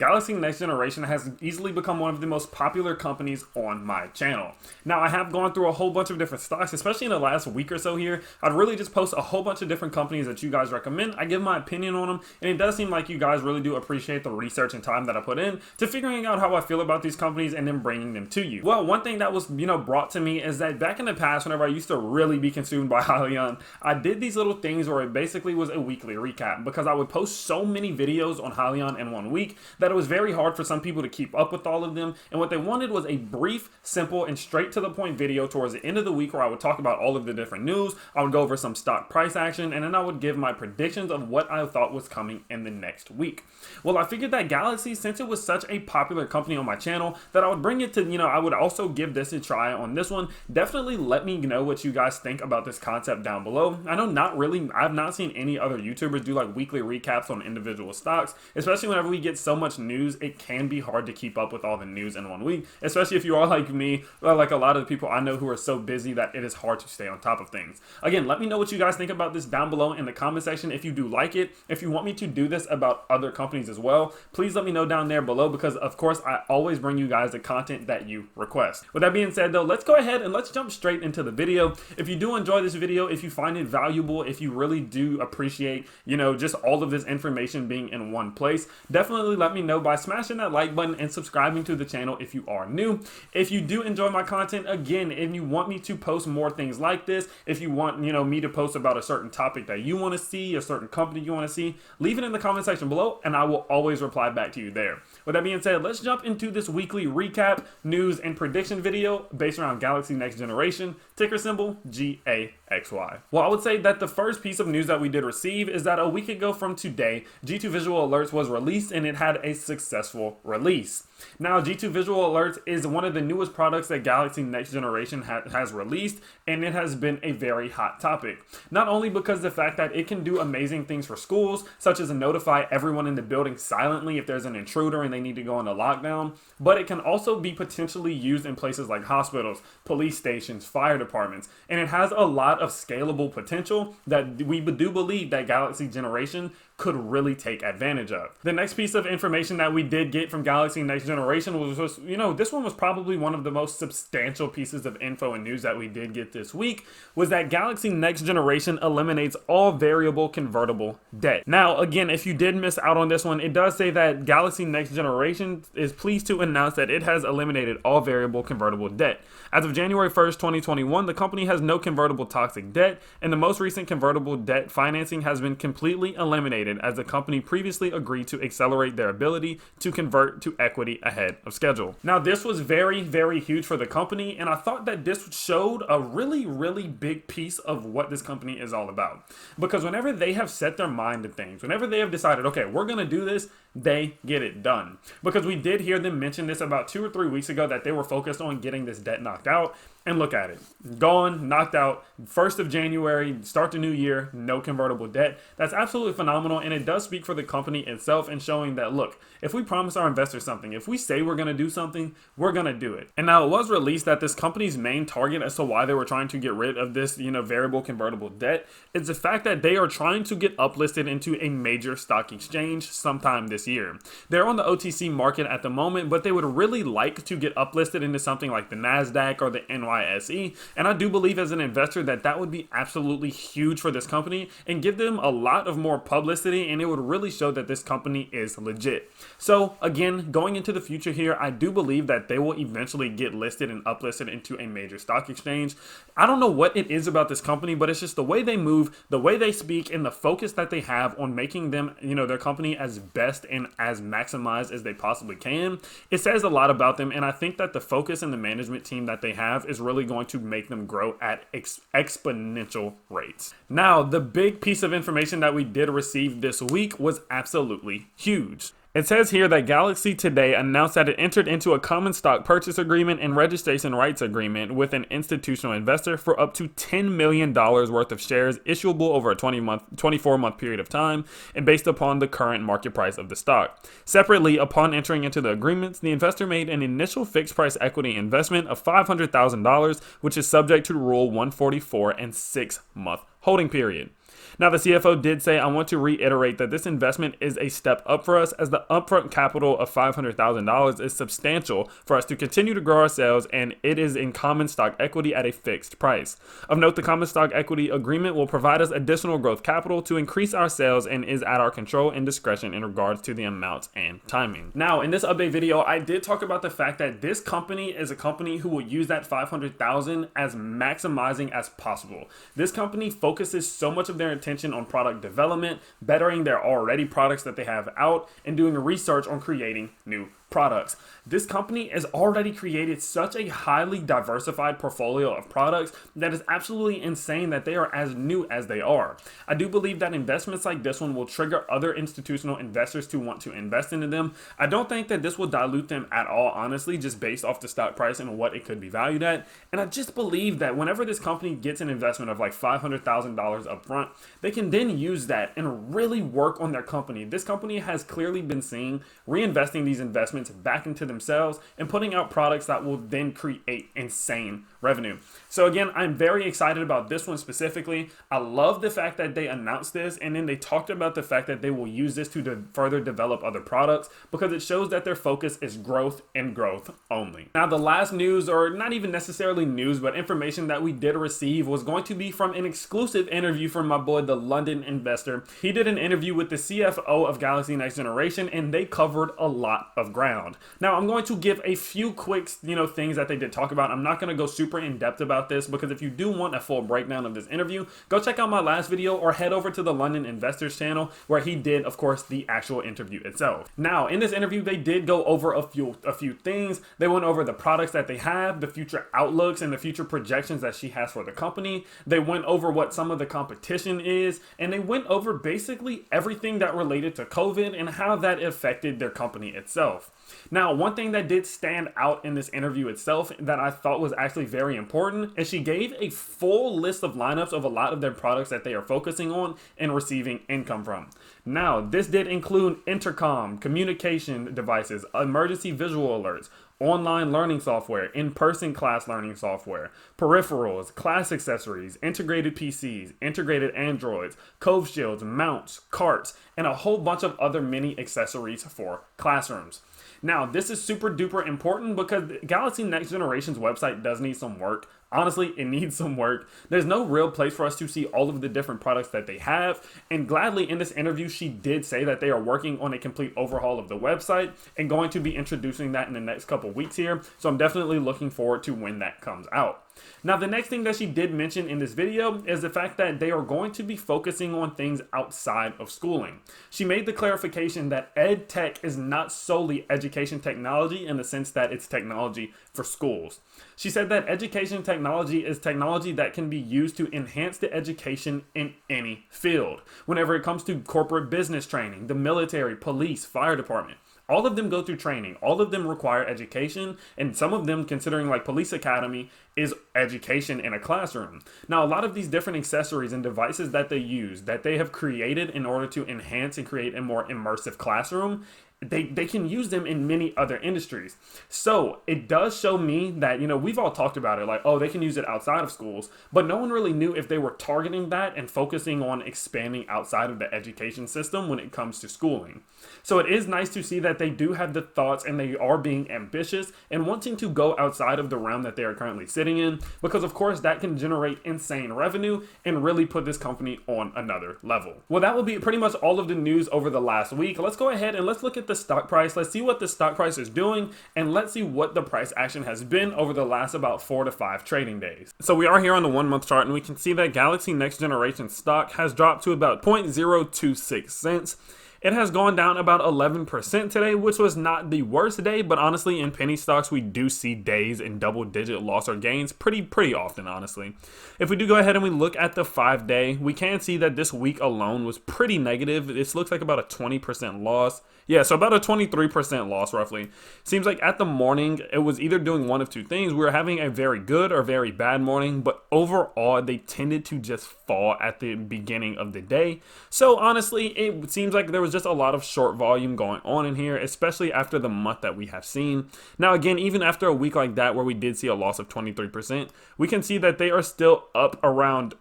Galaxy Next Generation has easily become one of the most popular companies on my channel. Now, I have gone through a whole bunch of different stocks, especially in the last week or so here. I'd really just post a whole bunch of different companies that you guys recommend. I give my opinion on them, and it does seem like you guys really do appreciate the research and time that I put in to figuring out how I feel about these companies and then bringing them to you. Well, one thing that was, brought to me is that back in the past, whenever I used to really be consumed by Hyliion, I did these little things where it basically was a weekly recap because I would post so many videos on Hyliion in one week that it was very hard for some people to keep up with all of them. And what they wanted was a brief, simple, and straight to the point video towards the end of the week where I would talk about all of the different news. I would go over some stock price action, and then I would give my predictions of what I thought was coming in the next week. Well, I figured that Galaxy, since it was such a popular company on my channel, that I would bring it to, I would also give this a try on this one. Definitely let me know what you guys think about this concept down below. I know I've not seen any other YouTubers do like weekly recaps on individual stocks, especially whenever we get so much news. It can be hard to keep up with all the news in one week, especially if you are like me, or like a lot of the people I know who are so busy that it is hard to stay on top of things. Again, let me know what you guys think about this down below in the comment section. If you do like it, if you want me to do this about other companies as well, please let me know down there below, because of course I always bring you guys the content that you request. With that being said though, let's go ahead and let's jump straight into the video. If you do enjoy this video, if you find it valuable, if you really do appreciate, just all of this information being in one place, definitely let me know by smashing that like button and subscribing to the channel if you are new. If you do enjoy my content, again, and you want me to post more things like this, if you want, me to post about a certain topic that you want to see, a certain company you want to see, leave it in the comment section below and I will always reply back to you there. With that being said, let's jump into this weekly recap, news, and prediction video based around Galaxy Next Generation, ticker symbol GAXY. Well, I would say that the first piece of news that we did receive is that a week ago from today, G2 Visual Alerts was released and it had a successful release. Now, G2 Visual Alerts is one of the newest products that Galaxy Next Generation has released, and it has been a very hot topic. Not only because of the fact that it can do amazing things for schools, such as notify everyone in the building silently if there's an intruder and they need to go into lockdown, but it can also be potentially used in places like hospitals, police stations, fire departments, and it has a lot of scalable potential that we do believe that Galaxy Generation could really take advantage of. The next piece of information that we did get from Galaxy Next Generation was this one was probably one of the most substantial pieces of info and news that we did get this week, was that Galaxy Next Generation eliminates all variable convertible debt. Now, again, if you did miss out on this one, it does say that Galaxy Next Generation is pleased to announce that it has eliminated all variable convertible debt. As of January 1st, 2021, the company has no convertible toxic debt, and the most recent convertible debt financing has been completely eliminated as the company previously agreed to accelerate their ability to convert to equity ahead of schedule. Now, this was very, very huge for the company, and I thought that this showed a really, really big piece of what this company is all about. Because whenever they have set their mind to things, whenever they have decided, okay, we're going to do this, they get it done. Because we did hear them mention this about 2 or 3 weeks ago, that they were focused on getting this debt knocked out. And look at it. Gone, knocked out, 1st of January, start the new year, no convertible debt. That's absolutely phenomenal, and it does speak for the company itself and showing that, look, if we promise our investors something, if we say we're going to do something, we're going to do it. And now it was released that this company's main target as to why they were trying to get rid of this, variable convertible debt is the fact that they are trying to get uplisted into a major stock exchange sometime this year. They're on the OTC market at the moment, but they would really like to get uplisted into something like the NASDAQ or the NYSE, and I do believe as an investor that that would be absolutely huge for this company and give them a lot of more publicity, and it would really show that this company is legit. So again, going into the future here, I do believe that they will eventually get listed and uplisted into a major stock exchange. I don't know what it is about this company, but it's just the way they move, the way they speak, and the focus that they have on making them, their company as best and as maximized as they possibly can. It says a lot about them, and I think that the focus and the management team that they have is really going to make them grow at exponential rates. Now, the big piece of information that we did receive this week was absolutely huge. It says here that Galaxy today announced that it entered into a common stock purchase agreement and registration rights agreement with an institutional investor for up to $10 million worth of shares issuable over a 24-month period of time and based upon the current market price of the stock. Separately, upon entering into the agreements, the investor made an initial fixed price equity investment of $500,000, which is subject to Rule 144 and 6-month holding period. Now, the CFO did say, I want to reiterate that this investment is a step up for us, as the upfront capital of $500,000 is substantial for us to continue to grow our sales, and it is in common stock equity at a fixed price. Of note, the common stock equity agreement will provide us additional growth capital to increase our sales and is at our control and discretion in regards to the amounts and timing. Now, in this update video, I did talk about the fact that this company is a company who will use that $500,000 as maximizing as possible. This company focuses so much of their attention on product development, bettering their already products that they have out, and doing research on creating new products. This company has already created such a highly diversified portfolio of products that is absolutely insane that they are as new as they are. I do believe that investments like this one will trigger other institutional investors to want to invest into them. I don't think that this will dilute them at all, honestly, just based off the stock price and what it could be valued at. And I just believe that whenever this company gets an investment of like $500,000 up front, they can then use that and really work on their company. This company has clearly been seen reinvesting these investments back into themselves and putting out products that will then create insane revenue. So again, I'm very excited about this one specifically. I love the fact that they announced this, and then they talked about the fact that they will use this to further develop other products, because it shows that their focus is growth and growth only. Now, the last news, or not even necessarily news, but information that we did receive was going to be from an exclusive interview from my boy, the London investor. He did an interview with the CFO of GAXY Next Generation, and they covered a lot of ground. Now, I'm going to give a few quick, things that they did talk about. I'm not going to go super in depth about this, because if you do want a full breakdown of this interview, go check out my last video or head over to the London Investors channel, where he did, of course, the actual interview itself. Now, in this interview, they did go over a few things. They went over the products that they have, the future outlooks, and the future projections that she has for the company. They went over what some of the competition is, and they went over basically everything that related to COVID and how that affected their company itself. Now, one thing that did stand out in this interview itself that I thought was actually very important is she gave a full list of lineups of a lot of their products that they are focusing on and receiving income from. Now, this did include intercom, communication devices, emergency visual alerts, online learning software, in-person class learning software, peripherals, class accessories, integrated PCs, integrated Androids, Cove shields, mounts, carts, and a whole bunch of other mini accessories for classrooms. Now, this is super duper important because GAXY Next Generation's website does need some work. Honestly, it needs some work. There's no real place for us to see all of the different products that they have. And gladly, in this interview, she did say that they are working on a complete overhaul of the website and going to be introducing that in the next couple weeks here. So I'm definitely looking forward to when that comes out. Now, the next thing that she did mention in this video is the fact that they are going to be focusing on things outside of schooling. She made the clarification that ed tech is not solely education technology in the sense that it's technology for schools. She said that education technology is technology that can be used to enhance the education in any field. Whenever it comes to corporate business training, the military, police, fire department, all of them go through training. All of them require education, and some of them, considering like Police Academy, is education in a classroom. Now, a lot of these different accessories and devices that they use, that they have created in order to enhance and create a more immersive classroom, they can use them in many other industries. So it does show me that, we've all talked about it, like, oh, they can use it outside of schools, but no one really knew if they were targeting that and focusing on expanding outside of the education system when it comes to schooling. So it is nice to see that they do have the thoughts and they are being ambitious and wanting to go outside of the realm that they are currently sitting in, because of course that can generate insane revenue and really put this company on another level. Well, that will be pretty much all of the news over the last week. Let's go ahead and let's look at the stock price. Let's see what the stock price is doing, and let's see what the price action has been over the last about 4 to 5 trading days. So we are here on the 1 month chart, and we can see that GAXY Next Generation stock has dropped to about 0.026 cents. It has gone down about 11% today, which was not the worst day, but honestly, in penny stocks, we do see days in double-digit loss or gains pretty often, honestly. If we do go ahead and we look at the 5-day, we can see that this week alone was pretty negative. This looks like about a 20% loss. Yeah, so about a 23% loss, roughly. Seems like at the morning, it was either doing one of two things. We were having a very good or very bad morning, but overall, they tended to just fall at the beginning of the day. So honestly, it seems like there was was just a lot of short volume going on in here, especially after the month that we have seen. Now again, even after a week like that where we did see a loss of 23%, we can see that they are still up around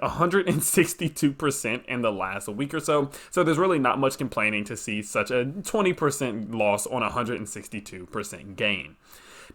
162% in the last week or so. So there's really not much complaining to see such a 20% loss on 162% gain.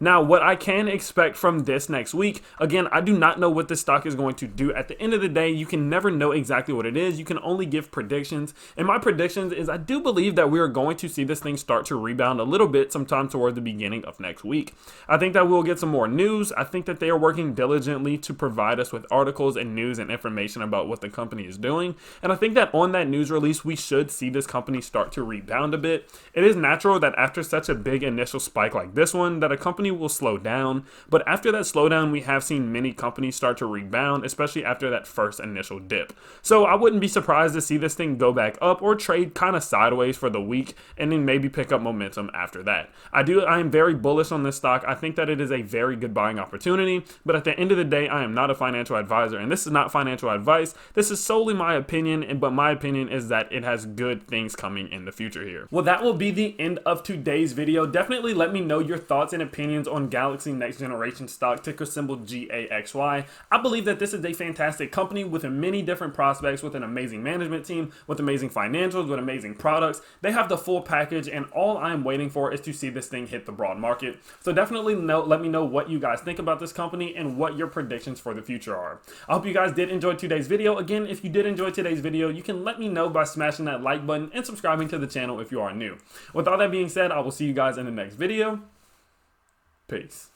Now, what I can expect from this next week, again, I do not know what this stock is going to do. At the end of the day, you can never know exactly what it is. You can only give predictions. And my predictions is I do believe that we are going to see this thing start to rebound a little bit sometime toward the beginning of next week. I think that we'll get some more news. I think that they are working diligently to provide us with articles and news and information about what the company is doing. And I think that on that news release, we should see this company start to rebound a bit. It is natural that after such a big initial spike like this one, that a company will slow down, but after that slowdown, we have seen many companies start to rebound, especially after that first initial dip. So I wouldn't be surprised to see this thing go back up or trade kind of sideways for the week and then maybe pick up momentum after that. I am very bullish on this stock. I think that it is a very good buying opportunity, but at the end of the day, I am not a financial advisor, and this is not financial advice. This is solely my opinion, but my opinion is that it has good things coming in the future here. Well, that will be the end of today's video. Definitely let me know your thoughts and opinions on GAXY next generation stock, ticker symbol GAXY. I believe that this is a fantastic company with many different prospects, with an amazing management team, with amazing financials, with amazing products. They have the full package, and all I'm waiting for is to see this thing hit the broad market. So definitely let me know what you guys think about this company and what your predictions for the future are. I hope you guys did enjoy today's video. Again, if you did enjoy today's video, you can let me know by smashing that like button and subscribing to the channel if you are new. With all that being said, I will see you guys in the next video. Peace.